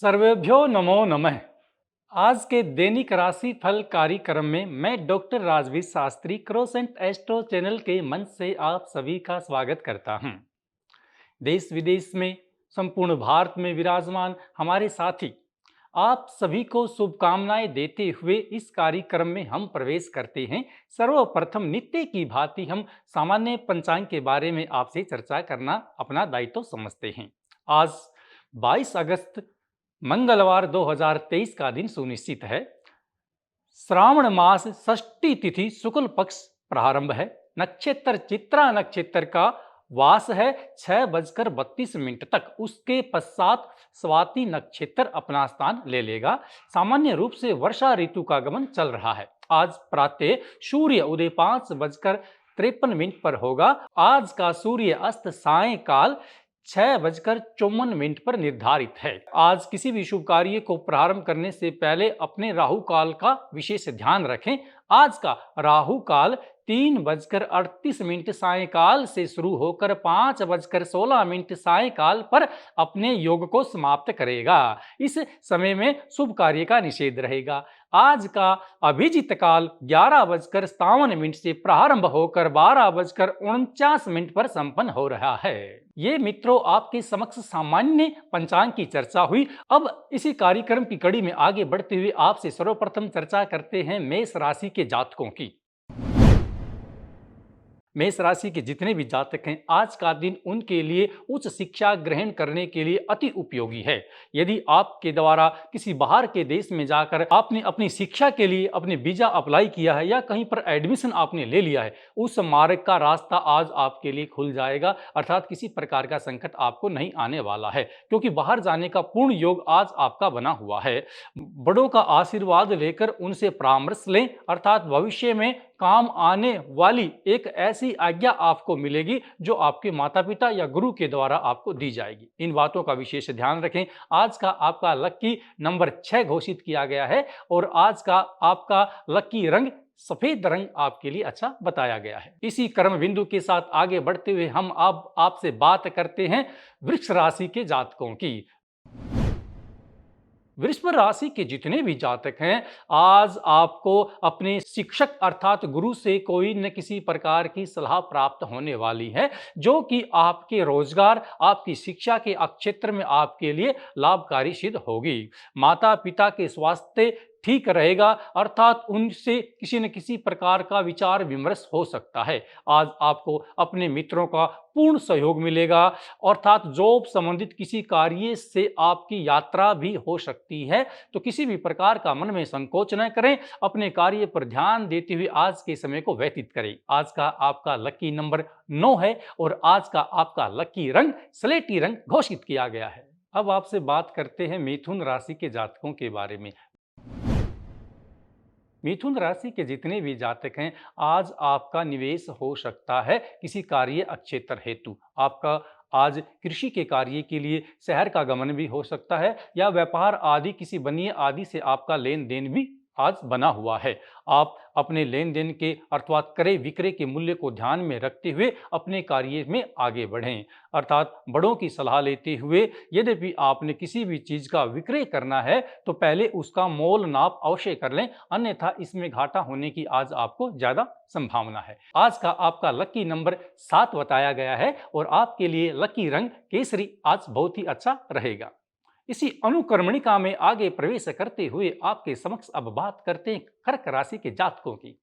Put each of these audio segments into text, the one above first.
सर्वेभ्यो नमो नमः। आज के दैनिक राशि फल कार्यक्रम में मैं doctor Rajveer Shastri croissant astro channel के मंच से आप सभी का स्वागत करता हूं। देश विदेश में संपूर्ण भारत में विराजमान हमारे साथी आप सभी को शुभकामनाएं देते हुए इस कार्यक्रम में हम प्रवेश करते हैं। सर्वप्रथम नित्य की भांति हम सामान्य पंचांग के बारे में आपसे चर्चा करना अपना दायित्व समझते हैं। आज 22 अगस्त मंगलवार 2023 का दिन सुनिश्चित है। श्रावण मास षष्ठी तिथि शुक्ल पक्ष प्रारंभ है। नक्षत्र चित्रा नक्षत्र का वास है 6:32 तक। उसके पश्चात स्वाति नक्षत्र अपना स्थान ले लेगा। सामान्य रूप से वर्षा ऋतु का गमन चल रहा है। आज प्रातः सूर्य उदय 5:53 पर होगा। आज का सूर्य अस्त सायंकाल 6:54 पर निर्धारित है। आज किसी भी शुभ कार्य को प्रारंभ करने से पहले अपने राहु काल का विशेष ध्यान रखें। आज का राहु काल 3:38 सायंकाल से शुरू होकर 5:16 सायंकाल पर अपने योग को समाप्त करेगा। इस समय में शुभ कार्य का निषेध रहेगा। आज का अभिजित काल 11:57 से प्रारंभ होकर 12:49 पर संपन्न हो रहा है। ये मित्रों आपके समक्ष सामान्य पंचांग की चर्चा हुई। अब इसी कार्यक्रम की कड़ी में आगे बढ़ते हुए आपसे सर्वप्रथम चर्चा करते हैं मेष राशि के जातकों की। मेष राशि के जितने भी जातक हैं, आज का दिन उनके लिए उच्च शिक्षा ग्रहण करने के लिए अति उपयोगी है। यदि आपके द्वारा किसी बाहर के देश में जाकर आपने अपनी शिक्षा के लिए अपने वीजा अप्लाई किया है या कहीं पर एडमिशन आपने ले लिया है, उस मार्ग का रास्ता आज आपके लिए खुल जाएगा। अर्थात किसी प्रकार का संकट आपको नहीं आने वाला है, क्योंकि बाहर जाने का पूर्ण योग आज आपका बना हुआ है। बड़ों का आशीर्वाद लेकर उनसे परामर्श लें, अर्थात भविष्य में काम आने वाली एक ऐसी आज्ञा आपको मिलेगी जो आपके माता पिता या गुरु के द्वारा आपको दी जाएगी। इन बातों का विशेष ध्यान रखें। आज का आपका लकी नंबर 6 घोषित किया गया है और आज का आपका लकी रंग सफेद रंग आपके लिए अच्छा बताया गया है। इसी कर्म बिंदु के साथ आगे बढ़ते हुए हम अब आपसे बात करते हैं वृक्ष राशि के जातकों की। वृषभ राशि के जितने भी जातक हैं, आज आपको अपने शिक्षक अर्थात गुरु से कोई न किसी प्रकार की सलाह प्राप्त होने वाली है, जो कि आपके रोजगार आपकी शिक्षा के क्षेत्र में आपके लिए लाभकारी सिद्ध होगी। माता पिता के स्वास्थ्य ठीक रहेगा, अर्थात उनसे किसी न किसी प्रकार का विचार विमर्श हो सकता है। आज आपको अपने मित्रों का पूर्ण सहयोग मिलेगा, अर्थात जॉब संबंधित किसी कार्य से आपकी यात्रा भी हो सकती है। तो किसी भी प्रकार का मन में संकोच न करें, अपने कार्य पर ध्यान देते हुए आज के समय को व्यतीत करें। आज का आपका लकी नंबर 9 है और आज का आपका लकी रंग स्लेटी रंग घोषित किया गया है। अब आपसे बात करते हैं मिथुन राशि के जातकों के बारे में। मिथुन राशि के जितने भी जातक हैं, आज आपका निवेश हो सकता है किसी कार्य क्षेत्र हेतु। आपका आज कृषि के कार्य के लिए शहर का गमन भी हो सकता है या व्यापार आदि किसी बनिए आदि से आपका लेन देन भी आज बना हुआ है। आप अपने लेन देन के अर्थात क्रय विक्रय के मूल्य को ध्यान में रखते हुए अपने कार्य में आगे बढ़ें, अर्थात बड़ों की सलाह लेते हुए। यद्यपि आपने किसी भी चीज का विक्रय करना है तो पहले उसका मोल नाप अवश्य कर लें, अन्यथा इसमें घाटा होने की आज आपको ज्यादा संभावना है। आज का आपका लकी नंबर 7 बताया गया है और आपके लिए लकी रंग केसरी आज बहुत ही अच्छा रहेगा। इसी अनुक्रमणिका में आगे प्रवेश करते हुए आपके समक्ष अब बात करते हैं कर्क राशि के जातकों की।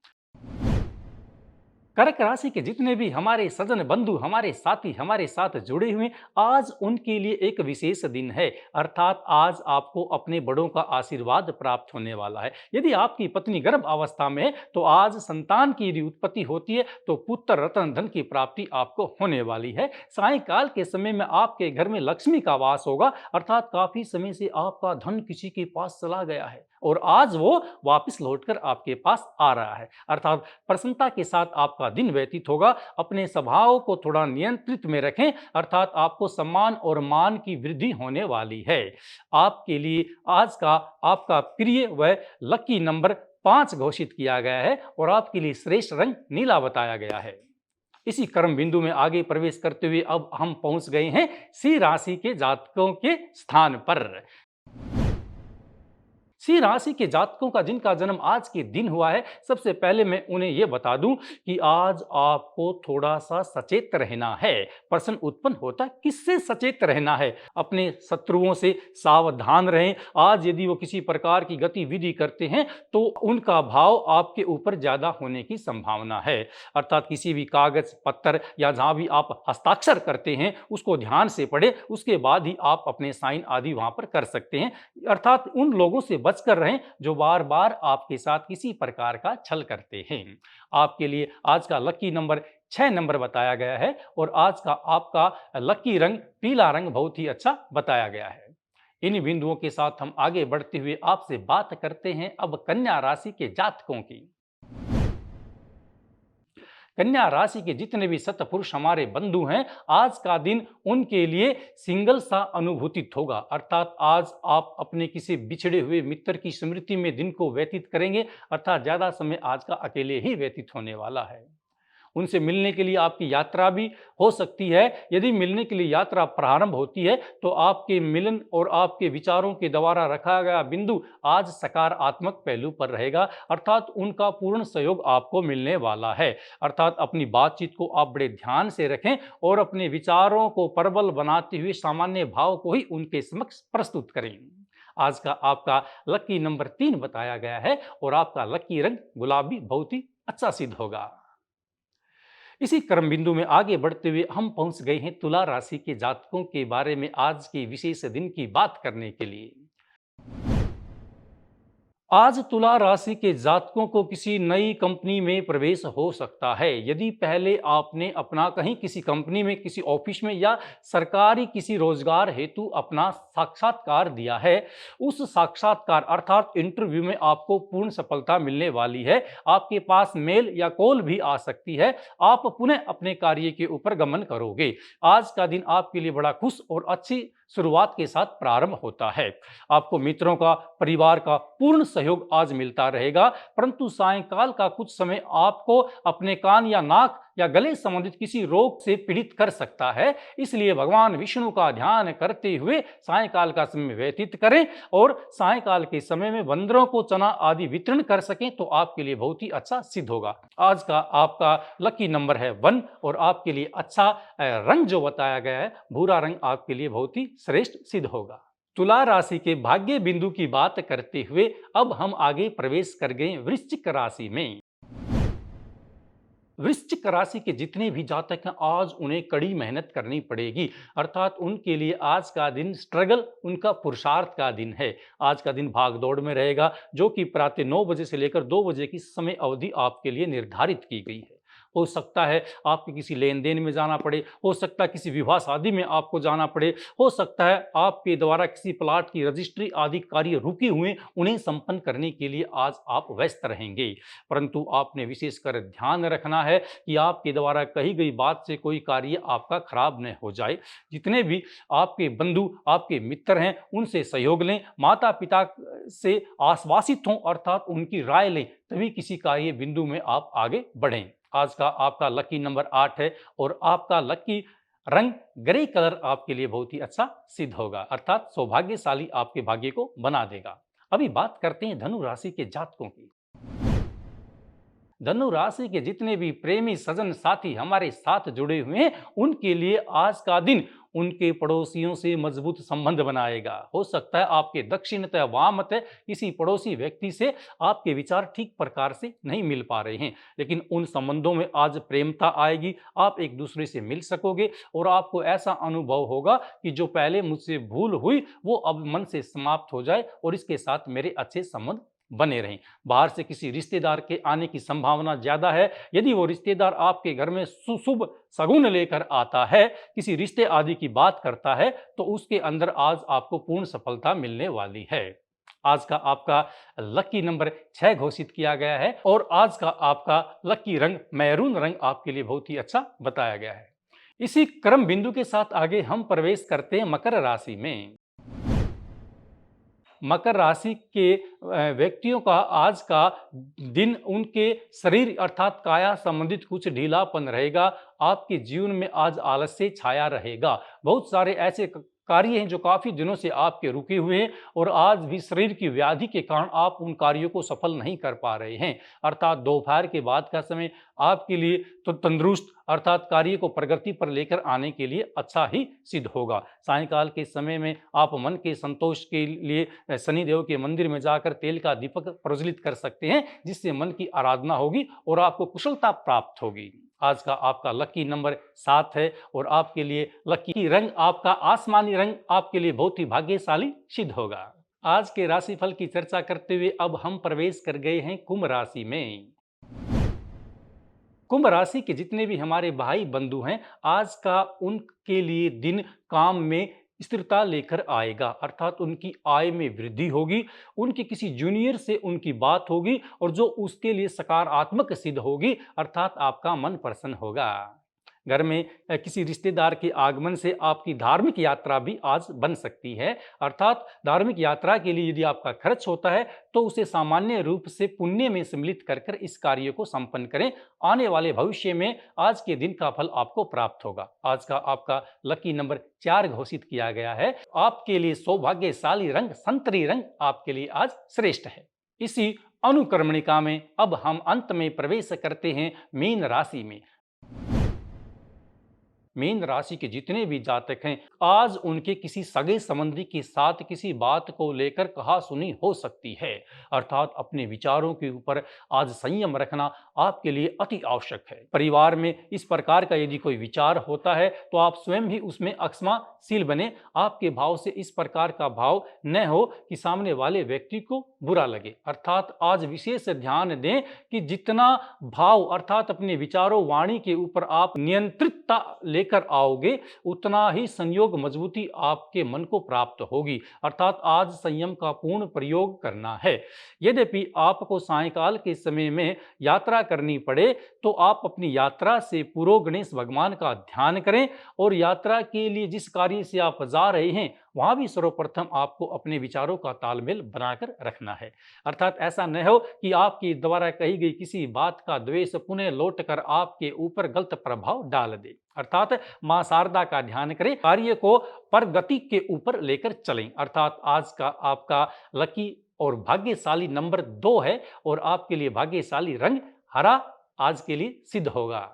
कर्क राशि के जितने भी हमारे सज्जन बंधु हमारे साथी हमारे साथ जुड़े हुए, आज उनके लिए एक विशेष दिन है, अर्थात आज आपको अपने बड़ों का आशीर्वाद प्राप्त होने वाला है। यदि आपकी पत्नी गर्भ अवस्था में है तो आज संतान की यदि उत्पत्ति होती है तो पुत्र रत्न धन की प्राप्ति आपको होने वाली है। सायंकाल के समय में आपके घर में लक्ष्मी का वास होगा, अर्थात काफी समय से आपका धन किसी के पास चला गया है और आज वो वापस लौटकर आपके पास आ रहा है, अर्थात प्रसन्नता के साथ आपका दिन व्यतीत होगा। अपने स्वभाव को थोड़ा नियंत्रित में रखें, अर्थात आपको सम्मान और मान की वृद्धि होने वाली है। आपके लिए आज का आपका प्रिय व लकी नंबर 5 घोषित किया गया है और आपके लिए श्रेष्ठ रंग नीला बताया गया है। इसी कर्म बिंदु में आगे प्रवेश करते हुए अब हम पहुंच गए हैं सिंह राशि के जातकों के स्थान पर। सी राशि के जातकों का जिनका जन्म आज के दिन हुआ है, सबसे पहले मैं उन्हें यह बता दूं कि आज आपको थोड़ा-सा सचेत रहना है। प्रश्न उत्पन्न होता है, किससे सचेत रहना है? अपने शत्रुओं से सावधान रहें। आज यदि वो किसी प्रकार की गतिविधि करते हैं, तो उनका भाव आपके ऊपर ज़्यादा होने की संभावना है। अर्थात किसी भी कागज़, पत्तर या जहाँ भी आप हस्ताक्षर करते हैं, उसको ध्यान से पढ़ें, उसके बाद ही आप अपने साइन आदि वहाँ पर कर सकते हैं। अर्थात उन लोगों से बचकर रहें जो बार-बार आपके साथ किसी प्रकार का छल करते हैं। आपके लिए आज का लकी नंबर 6 नंबर बताया गया है और आज का आपका लकी रंग पीला रंग बहुत ही अच्छा बताया गया है। इन बिंदुओं के साथ हम आगे बढ़ते हुए आपसे बात करते हैं अब कन्या राशि के जातकों की। कन्या राशि के जितने भी सत्पुरुष हमारे बंधु हैं, आज का दिन उनके लिए सिंगल सा अनुभूतित होगा। अर्थात आज आप अपने किसी बिछड़े हुए मित्र की स्मृति में दिन को व्यतीत करेंगे। अर्थात ज़्यादा समय आज का अकेले ही व्यतीत होने वाला है। उनसे मिलने के लिए आपकी यात्रा भी हो सकती है। यदि मिलने के लिए यात्रा प्रारंभ होती है, तो आपके मिलन और आपके विचारों के द्वारा रखा गया बिंदु आज सकारात्मक पहलू पर रहेगा। अर्थात उनका पूर्ण सहयोग आपको मिलने वाला है। अर्थात अपनी बातचीत को आप बड़े ध्यान से रखें और अपने विचारों को प्रबल बनाते हुए सामान्य भाव को ही उनके समक्ष प्रस्तुत करें। आज का आपका लकी नंबर 3 बताया गया है और आपका लकी रंग गुलाबी बहुत ही अच्छा सिद्ध होगा। इसी क्रम बिंदु में आगे बढ़ते हुए हम पहुंच गए हैं तुला राशि के जातकों के बारे में आज के विशेष दिन की बात करने के लिए। आज तुला राशि के जातकों को किसी नई कंपनी में प्रवेश हो सकता है। यदि पहले आपने अपना कहीं किसी कंपनी में, किसी ऑफिस में या सरकारी किसी रोजगार हेतु अपना साक्षात्कार दिया है, उस साक्षात्कार अर्थात इंटरव्यू में आपको पूर्ण सफलता मिलने वाली है। आपके पास मेल या कॉल भी आ सकती है। आप पुनः अपने कार्य के ऊपर गमन करोगे। आज का दिन आपके लिए बड़ा खुश और अच्छी शुरुआत के साथ प्रारंभ होता है। आपको मित्रों का, परिवार का पूर्ण सहयोग आज मिलता रहेगा, परंतु सायंकाल का कुछ समय आपको अपने कान या नाक या गले संबंधित किसी रोग से पीड़ित कर सकता है। इसलिए भगवान विष्णु का ध्यान करते हुए सायंकाल का समय व्यतीत करें और सायंकाल के समय में बंदरों को चना आदि वितरण कर सकें तो आपके लिए बहुत ही अच्छा सिद्ध होगा। आज का आपका लकी नंबर है 1 और आपके लिए अच्छा रंग जो बताया गया है भूरा रंग आपके लिए बहुत ही श्रेष्ठ सिद्ध होगा। तुला राशि के भाग्य बिंदु की बात करते हुए अब हम आगे प्रवेश कर गए वृश्चिक राशि में। वृश्चिक राशि के जितने भी जातक हैं आज उन्हें कड़ी मेहनत करनी पड़ेगी। अर्थात उनके लिए आज का दिन स्ट्रगल, उनका पुरुषार्थ का दिन है। आज का दिन भाग दौड़ में रहेगा, जो कि प्रातः 9 बजे से लेकर 2 बजे की समय अवधि आपके लिए निर्धारित की गई है। हो सकता है आपके किसी लेन देन में जाना पड़े, हो सकता है किसी विवाह शादी में आपको जाना पड़े, हो सकता है आपके द्वारा किसी प्लाट की रजिस्ट्री आदि कार्य रुके हुए उन्हें संपन्न करने के लिए आज आप व्यस्त रहेंगे। परंतु आपने विशेषकर ध्यान रखना है कि आपके द्वारा कही गई बात से कोई कार्य आपका खराब न हो जाए। जितने भी आपके बंधु, आपके मित्र हैं, उनसे सहयोग लें, माता पिता से आश्वासित हों अर्थात उनकी राय लें, तभी किसी कार्य बिंदु में आप आगे बढ़ें। आज का आपका लकी नंबर 8 है और आपका लकी रंग ग्रे कलर आपके लिए बहुत ही अच्छा सिद्ध होगा, अर्थात सौभाग्यशाली आपके भाग्य को बना देगा। अभी बात करते हैं धनु राशि के जातकों की। धनु राशि के जितने भी प्रेमी सजन साथी हमारे साथ जुड़े हुए हैं, उनके लिए आज का दिन उनके पड़ोसियों से मजबूत संबंध बनाएगा। हो सकता है आपके दक्षिणतः वामतः किसी पड़ोसी व्यक्ति से आपके विचार ठीक प्रकार से नहीं मिल पा रहे हैं, लेकिन उन संबंधों में आज प्रेमता आएगी। आप एक दूसरे से मिल सकोगे और आपको ऐसा अनुभव होगा कि जो पहले मुझसे भूल हुई वो अब मन से समाप्त हो जाए और इसके साथ मेरे अच्छे संबंध बने रहें। बाहर से किसी रिश्तेदार के आने की संभावना ज्यादा है। यदि वो रिश्तेदार आपके घर में शुभ शगुन लेकर आता है, किसी रिश्ते आदि की बात करता है, तो उसके अंदर आज आपको पूर्ण सफलता मिलने वाली है। आज का आपका लकी नंबर 6 घोषित किया गया है और आज का आपका लकी रंग मैरून रंग आपके लिए बहुत ही अच्छा बताया गया है। इसी क्रम बिंदु के साथ आगे हम प्रवेश करते हैं मकर राशि में। मकर राशि के व्यक्तियों का आज का दिन उनके शरीर अर्थात काया संबंधित कुछ ढीलापन रहेगा। आपके जीवन में आज आलस्य छाया रहेगा। बहुत सारे ऐसे कार्य हैं जो काफ़ी दिनों से आपके रुके हुए हैं और आज भी शरीर की व्याधि के कारण आप उन कार्यों को सफल नहीं कर पा रहे हैं। अर्थात दोपहर के बाद का समय आपके लिए तो तंदुरुस्त अर्थात कार्य को प्रगति पर लेकर आने के लिए अच्छा ही सिद्ध होगा। सायंकाल के समय में आप मन के संतोष के लिए शनिदेव के मंदिर में जाकर तेल का दीपक प्रज्वलित कर सकते हैं, जिससे मन की आराधना होगी और आपको कुशलता प्राप्त होगी। आज का आपका लकी नंबर 7 है और आपके लिए लकी रंग आपका आसमानी रंग आपके लिए बहुत ही भाग्यशाली सिद्ध होगा। आज के राशिफल की चर्चा करते हुए अब हम प्रवेश कर गए हैं कुंभ राशि में। कुंभ राशि के जितने भी हमारे भाई बंधु हैं, आज का उनके लिए दिन काम में स्थिरता लेकर आएगा, अर्थात उनकी आय में वृद्धि होगी, उनके किसी जूनियर से उनकी बात होगी और जो उसके लिए सकारात्मक सिद्ध होगी, अर्थात आपका मन प्रसन्न होगा। घर में किसी रिश्तेदार के आगमन से आपकी धार्मिक यात्रा भी आज बन सकती है, अर्थात धार्मिक यात्रा के लिए यदि आपका खर्च होता है तो उसे सामान्य रूप से पुण्य में सम्मिलित कर इस कार्य को संपन्न करें। आने वाले भविष्य में आज के दिन का फल आपको प्राप्त होगा। आज का आपका लकी नंबर 4 घोषित किया गया है। आपके लिए सौभाग्यशाली रंग संतरी रंग आपके लिए आज श्रेष्ठ है। इसी अनुक्रमणिका में अब हम अंत में प्रवेश करते हैं मीन राशि में। मीन राशि के जितने भी जातक हैं, आज उनके किसी सगे संबंधी के साथ किसी बात को लेकर कहासुनी हो सकती है, अर्थात अपने विचारों के ऊपर आज संयम रखना आपके लिए अति आवश्यक है। परिवार में इस प्रकार का यदि कोई विचार होता है तो आप स्वयं भी उसमें अक्षमाशील बने। आपके भाव से इस प्रकार का भाव न हो कि सामने वाले व्यक्ति को बुरा लगे, अर्थात आज विशेष ध्यान दें कि जितना भाव अर्थात अपने विचारों वाणी के ऊपर आप नियंत्रितता लेकर आओगे, उतना ही संयोग मजबूती आपके मन को प्राप्त होगी, अर्थात आज संयम का पूर्ण प्रयोग करना है। यद्यपि आपको सायंकाल के समय में यात्रा करनी पड़े तो आप अपनी यात्रा से पूर्व गणेश भगवान का ध्यान करें और यात्रा के लिए जिस कार्य से आप जा रहे हैं वहां भी सर्वप्रथम आपको अपने विचारों का तालमेल बनाकर रखना है, अर्थात ऐसा न हो कि आपके द्वारा कही गई किसी बात का द्वेष पुनः लौटकर आपके ऊपर गलत प्रभाव डाल दे। अर्थात मां शारदा का ध्यान करें, कार्य को प्रगति के ऊपर लेकर चलें। अर्थात आज का आपका लकी और भाग्यशाली नंबर 2 है और आपके लिए भाग्यशाली रंग हरा आज के लिए सिद्ध होगा।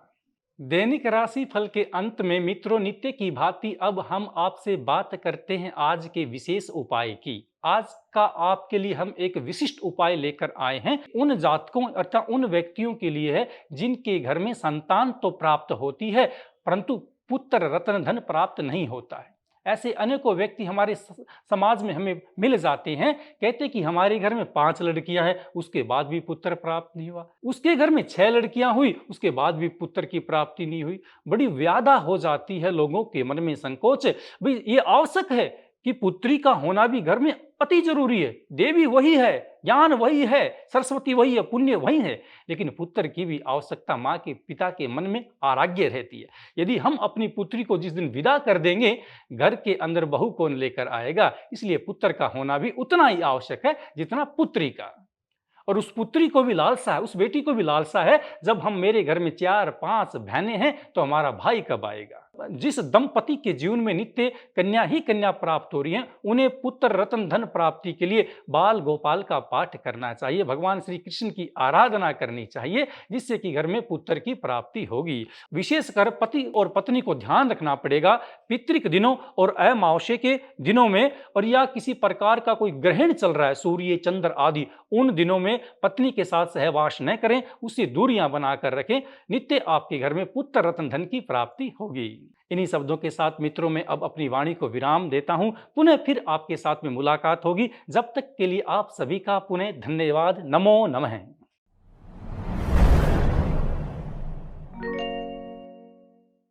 दैनिक राशि फल के अंत में मित्रों, नित्य की भांति अब हम आपसे बात करते हैं आज के विशेष उपाय की। आज का आपके लिए हम एक विशिष्ट उपाय लेकर आए हैं, उन जातकों अर्थात उन व्यक्तियों के लिए है जिनके घर में संतान तो प्राप्त होती है परंतु पुत्र रत्न धन प्राप्त नहीं होता है। ऐसे अनेकों व्यक्ति हमारे समाज में हमें मिल जाते हैं, कहते कि हमारे घर में 5 लड़कियां हैं उसके बाद भी पुत्र प्राप्त नहीं हुआ, उसके घर में 6 लड़कियां हुई उसके बाद भी पुत्र की प्राप्ति नहीं हुई। बड़ी व्याधा हो जाती है, लोगों के मन में संकोच। भाई ये आवश्यक है कि पुत्री का होना भी घर में अति जरूरी है। देवी वही है, ज्ञान वही है, सरस्वती वही है, पुण्य वही है, लेकिन पुत्र की भी आवश्यकता माँ के पिता के मन में आराग्य रहती है। यदि हम अपनी पुत्री को जिस दिन विदा कर देंगे, घर के अंदर बहू कौन लेकर आएगा? इसलिए पुत्र का होना भी उतना ही आवश्यक है जितना पुत्री का। और उस पुत्री को भी लालसा है, उस बेटी को भी लालसा है, जब हम मेरे घर में 4-5 बहनें हैं तो हमारा भाई कब आएगा। जिस दंपति के जीवन में नित्य कन्या ही कन्या प्राप्त हो रही है, उन्हें पुत्र रत्न धन प्राप्ति के लिए बाल गोपाल का पाठ करना चाहिए, भगवान श्री कृष्ण की आराधना करनी चाहिए, जिससे कि घर में पुत्र की प्राप्ति होगी। विशेषकर पति और पत्नी को ध्यान रखना पड़ेगा पितृक दिनों और अमावस्या के दिनों में, और या किसी प्रकार का कोई ग्रहण चल रहा है, सूर्य चंद्र आदि, उन दिनों में पत्नी के साथ सहवास न करें, उससे दूरियां बनाकर रखें। नित्य आपके घर में पुत्र रत्न धन की प्राप्ति होगी। इन्हीं शब्दों के साथ मित्रों में अब अपनी वाणी को विराम देता हूं। पुनः फिर आपके साथ में मुलाकात होगी। जब तक के लिए आप सभी का पुनः धन्यवाद। नमो नमः।